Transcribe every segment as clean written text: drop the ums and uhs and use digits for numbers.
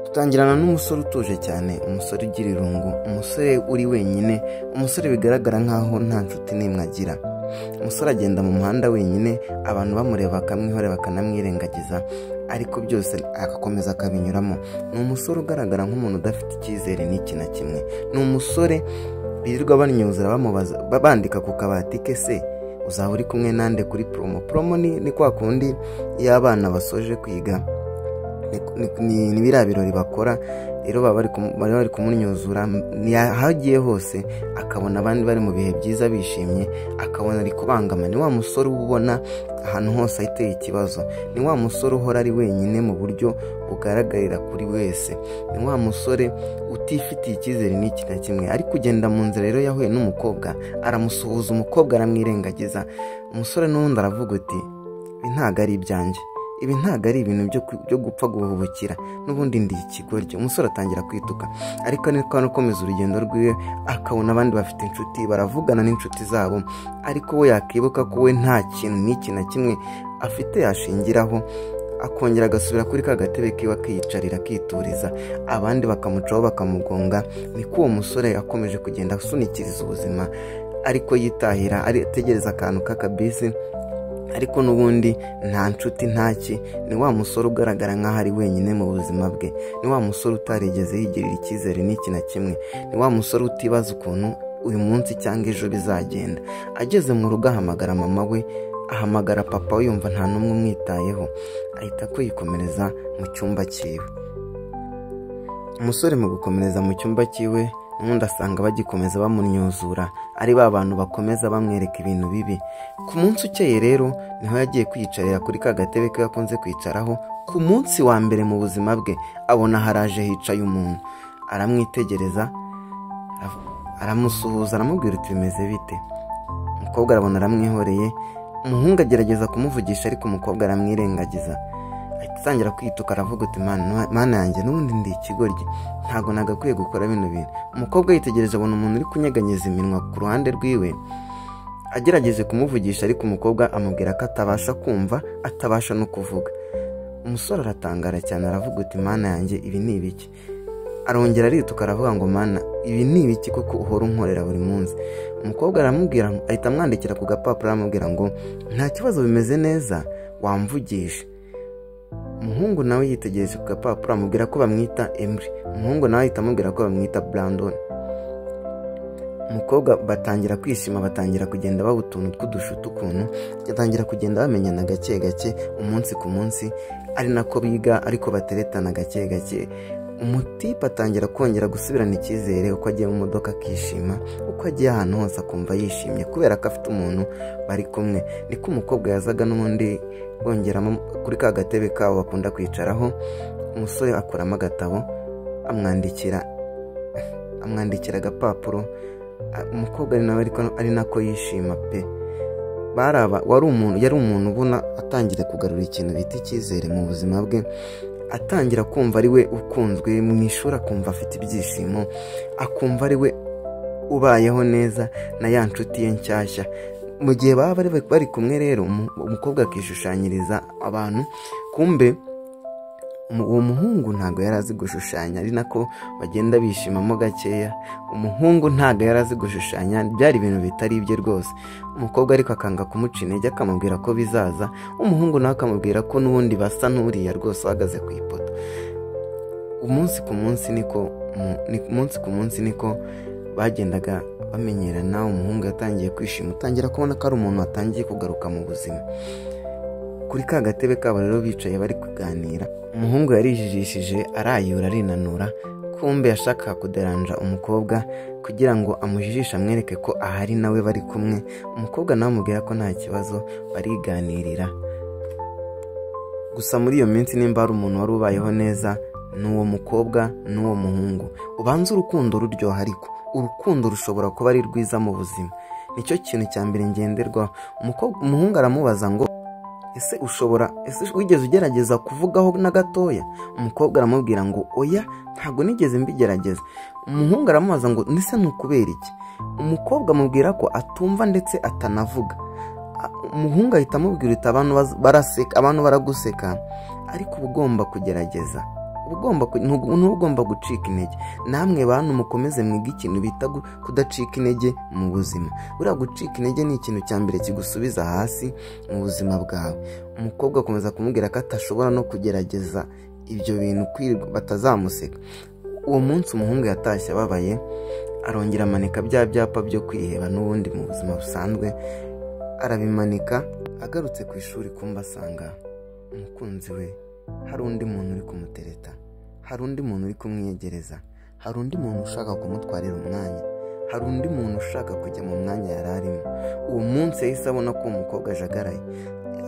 Dutangirana n'umusore utuje cyane, umusore ugira irungu, umusore uri wenyine, umusore bigaragara nkaho nta nshuti n'imwe agira. Umusore agenda mu muhanda wenyine, abantu bamureba bakamwihorera bakanamwirengagiza, ariko byose agakomeza akabinyuramo. Ni umusore ugaragara nk'umuntu udafite icyizere n'iki na kimwe. Ni umusore birirwa banyuzura bamubaza, bandika ku kabati ke, se uzaba uri kumwe nande kuri promo ni kwa kundi iyo abana basoje kwiga ni biriya birori bakora. Rero bari kumunyuzura, hagiye hose akabona abandi bari mu bihe byiza bishimye, akabona ari kubangama. Ni wa musore ubona ahantu hose ahiteye ikibazo. Ni wa musore uhora ari wenyine mu buryo bugaragarira kuri wese. Ni wa musore utifitiye icyizere n'iki na kimwe. Ari kugenda mu nzira rero yahuye n'umukobwa, aramusuhuza, umukobwa aramwirengagiza. Umusore n'ubundi aravuga uti ibi ntago ari ibyanjye, ibi ntago ari ibintu byo gupfa guhubukira, n'ubundi ndi ikigoryi. Umusore atangira kwituka, ariko niko anakomeza urugendo rwiwe, akabona abandi bafite inshuti, baravugana n'inshuti zabo, ariko we yakibuka ko we nta kintu n'iki na kimwe afite yashingiraho, akongera agasubira kuri ka gatebe kiwe akiyicarira akituriza, abandi bakamucaho bakamugonga. Niko uwo musore akomeje kugenda asunikiriza ubuzima, ariko yitahira, ategereza akantu k'akabisi, ariko n'ubundi nta nshuti ntaki. Ni wa musore ugaragara nk'aho ari wenyine mu buzima bwe. Ni wa musore utarigeze yigirira icyizere n'iki na kimwe. Ni wa musore utibaza ukuntu uyu munsi cyangwa ejo bizagenda. Ageze mu rugo ahamagara mama we, ahamagara papa we, yumva nta n'umwe umwitayeho, ahita kwikomereza mu cyumba cyiwe. Umusore mu gukomereza mu cyumba cyiwe, n'undi asanga bagikomeza bamunyuzura, ari ba bantu bakomeza bamwereka ibintu bibi. Ku munsi ukeye rero niho yagiye kwiyicarira kuri ka gatebe ke yakunze kwicaraho. Ku munsi wa mbere mu buzima bwe abona haraje hicaye umuntu, aramwitegereza, aramusuhuza, aramubwira uti bimeze bite. Umukobwa arabona aramwihoreye, umuhungu agerageza kumuvugisha, ariko umukobwa aramwirengagiza. Atangira kwituka, aravuga uti mana yanjye, n'ubundi ndi ikigoryi, ntago nagakwiye gukora bino bintu. Umukobwa yitegereje abona umuntu uri kunyeganyeza iminwa ku ruhande rwiwe, agerageje kumuvugisha, ariko umukobwa amubwira ko atabasha kumva, atabasha no kuvuga. Umusore aratangara cyane, aravuga uti mana yanjye, ibi ni ibiki? Arongera arituka, aravuga ngo mana, ibi ni ibiki koko uhora unkorera buri munsi? Umukobwa aramubwira, ahita amwandikira ku gapapuro, aramubwira ngo nta kibazo, bimeze neza, wamvugisha. Umuhungu nawe yitegereje ku gapapuro, amubwira ko bamwita Emery. Umuhungu nawe ahita amubwira ko bamwita Brandon. Umukobwa batangira kwishima, batangira kugenda baba utuntu tw'udushuti ukuntu, batangira kugenda bamenyana gake gake, umunsi ku munsi, ari nako biga, ariko bateretana gake gake. Umutipe atangira kongera gusubirana icyizere, uko agiye mu modoka akishima, uko agiye ahantu hose akumva yishimye, kubera ko afite umuntu bari kumwe. Niko umukobwa yazaga n'ubundi bongeramo kuri ka gatebe kabo bakunda kwicaraho. Umusore akuramo agatabo, amwandikira agapapuro. Umukobwa nawe ari nako yishima pe. Yari umuntu ubona atangira kugarura ikintu bita icyizere mu buzima bwe, atangira kumva ari we ukunzwe mu ishuri, akumva afite ibyishimo, akumva ari we ubayeho neza na ya nshuti ye nshyashya. Mu gihe baba bari kumwe rero, umukobwa akishushanyiriza abantu, kumbe uwo muhungu ntago yari azi gushushanya, ari nako bagenda bishimamo gakeya. Umuhungu ntago yari azi gushushanya, byari ibintu bitari ibye rwose. Umukobwa ariko akanga kumuca intege, akamubwira ko bizaza. Umuhungu nawe akamubwira ko n'ubundi basa n'uriya rwose uhagaze ku ipoto. Umunsi ku munsi niko bagendaga bamenyerana. Umuhungu yatangiye kwishima, utangira kubona ko ari umuntu watangiye kugaruka mu buzima. Kuri ka gatebe kabo rero bicaye bari kuganira, umuhungu yarijijishije, arayura, arinanura. Kumbe yashakaga kuderanja umukobwa kugira ngo amujijishe, amwereke ko ahari nawe bari kumwe. Umukobwa nawe amubwira ko nta kibazo, bariganirira. Gusa muri iyo minsi nimba hari umuntu wari ubayeho neza, n'uwo mukobwa n'uwo muhungu. Ubanza urukundo ruryoha, ariko urukundo rushobora kuba ari rwiza mu buzima. Nicyo kintu cya mbere ngenderwaho. Umuhungu aramubaza ngo ese wigeze ugerageza kuvugaho na gatoya? Umukobwa aramubwira ngo oya, ntago nigeze mbigerageza. Umuhungu aramubaza ngo nise nukubera iki? Umukobwa amubwira ko atumva ndetse atanavuga. Umuhungu ahita amubwira uti abantu baraguseka, ariko uba ugomba kugerageza ntugomba gucika intege. Namwe bantu mukomeze mwige ikintu bita kudacika intege mu buzima. Buriya gucika intege ni ikintu cya mbere kigusubiza hasi mu buzima bwawe. Umukobwa akomeza kumubwira ko atashobora no kugerageza ibyo bintu kwirirwa batazamuseka. Uwo munsi umuhungu yatashye ababaye, arongera amanika bya byapa byo kwiheba n'ubundi mu buzima busanzwe, arabimanika. Agarutse ku ishuri kumba asanga umukunzi we hari undi muntu uri kumutereta, hari undi muntu uri kumwiyegereza, hari undi muntu ushaka kumutwarira umwanya, hari undi muntu ushaka kujya mu mwanya yari arimo. Uwo munsi yahise abona ko uwo mukobwa ajagaraye,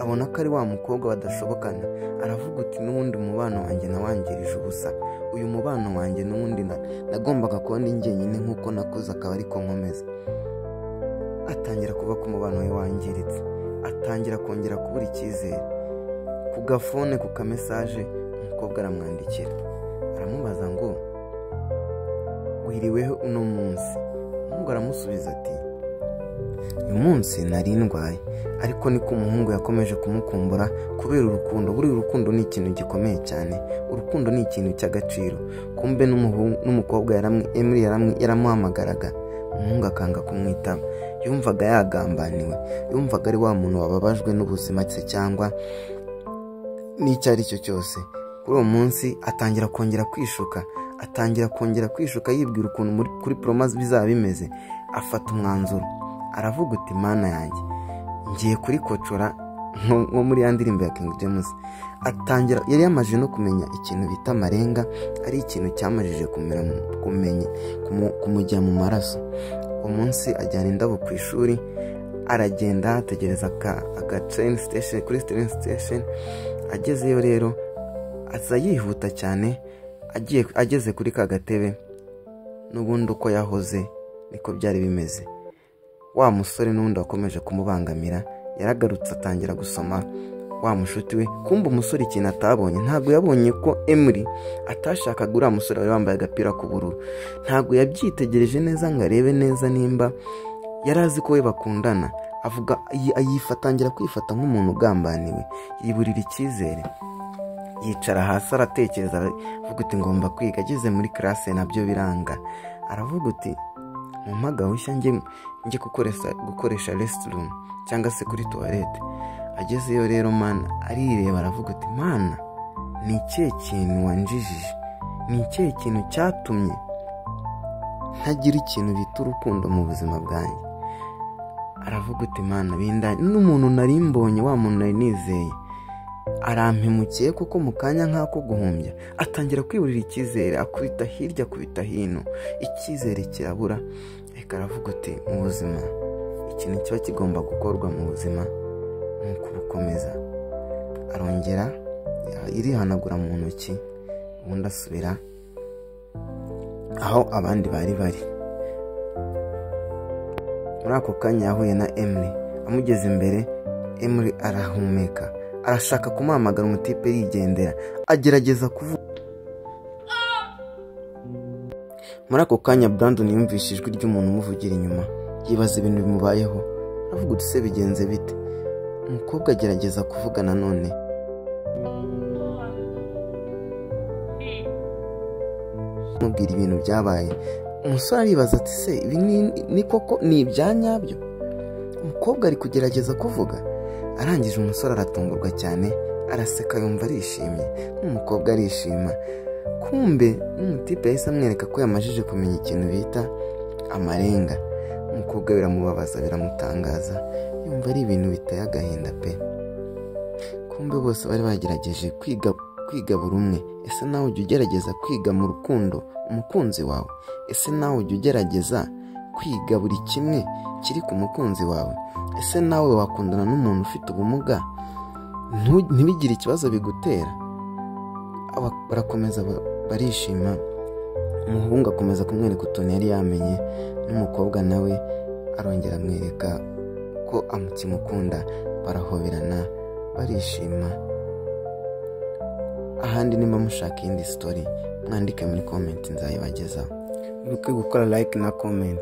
abona ko ari wa mukobwa badashobokana. Aravuga uti n'ubundi umubano wanjye nawangirije ubusa, uyu mubano wanjye n'ubundi nagombaga kuba ndi njyenyine nk'uko nakuze akaba ariko nkomeza. Atangira kuva ku mubano we wangiritse, atangira kongera kubura icyizere. Ku gafone, ku kamesaje, umukobwa aramwandikira aramubaza ngo wiriweho uno munsi. Umuhungu aramusubiza ati uyu munsi nari ndwaye. Ariko niko umuhungu yakomeje kumukumbura kubera urukundo. Buri urukundo ni ikintu gikomeye cyane, urukundo ni ikintu cy'agaciro. Kumbe n'umukobwa Emily yaramuhamagaraga, umuhungu akanga kumwitaba. Yumvaga yagambaniwe, yumvaga ari wa muntu wababajwe n'ubuzima cye cyangwa n'icyo ari cyo cyose. Kuri uwo munsi atangira kongera kwishuka, yibwira ukuntu kuri promise bizaba bimeze. Afata umwanzuro, aravuga uti mana yanjye ngiye kuri kocora nko muri ya ndirimbo ya King James. Yari yamaze no kumenya ikintu bita amarenga, ari ikintu cyamajije kumujya mu maraso. Uwo munsi ajyana indabo ku ishuri, aragenda ategereza train station, kuri train station. Agezeyo rero aza yihuta cyane, ageze kuri ka gatebe n'ubundi uko yahoze niko byari bimeze. Wa musore n'undi wakomeje kumubangamira yaragarutse atangira gusoma wa mushuti we. Kumbe umusore ikintu atabonye, ntabwo yabonye ko Emily atashakaga uriya musore wari wambaye agapira k'ubururu. Ntabwo yabyitegereje neza ngo arebe neza nimba yari azi ko we bakundana. Atangira kwifata nk'umuntu ugambaniwe, yiburira icyizere, yicara hasi aratekereza, avuga uti ngomba kwiga. Ageze muri classe nabyo biranga, aravuga uti mumpa gahushya njye gukoresha restroom cyangwa se kuri toilette. Agezeyo rero mana arireba, aravuga uti mana ni ikihe kintu wanjijije, ni ikihe kintu cyatumye ntagira ikintu bita urukundo mu buzima bwanjye. Aravuga uti mana bindanye n'umuntu nari mbonye, wa muntu nari nizeye arampemukiye kuko mu kanya nk'ako guhumbya. Atangira kwiburira icyizere, akubita hirya akubita hino, icyizere kirabura. Reka aravuga uti mu buzima ikintu kiba kigomba gukorwa mu buzima ni ukubukomeza. Arongera irihanagura mu ntoki, ubundi asubira aho abandi bari. Muri ako kanya yahuye na Emily. Amugeze imbere, Emily arahumeka, arashaka kumuhamagara, umutipe yigendera, agerageza kuvuga. Muri ako kanya Brandon yumvise ijwi ry'umuntu umuvugira inyuma, yibaza ibintu bimubayeho. Aravuga uti se bigenze bite? Umukobwa agerageza kuvuga nanone, mubwira ibintu byabaye. Umusore aribaza ati se ibi ni koko ni ibyanyabyo? Umukobwa ari kugerageza kuvuga. Arangije umusore aratungurwa cyane, araseka, yumva arishimye. N'umukobwa arishima. Kumbe n'umutipe yahise amwereka ko yamajije kumenya ikintu bita amarenga. Umukobwa biramubabaza, biramutangaza, yumva ari ibintu biteye agahinda pe. Kumbe bose bari bagerageje kwiga buri umwe. Ese nawe ujya ugerageza kwiga mu rukundo umukunzi wawe? Ese nawe ujya ugerageza kwiga buri kimwe kiri ku mukunzi wawe? Ese nawe wakundana n'umuntu ufite ubumuga ntibigire ikibazo bigutera? Barakomeza barishima. Umuhungu akomeza kumwereka utuntu yari yamenye, n'umukobwa nawe arongera amwereka ko amukimukunda. Barahoberana, barishima. Ahandi nimba mushaka indi story mwandike muri comment, nzayibagezaho. Mwibuke gukora like na comment.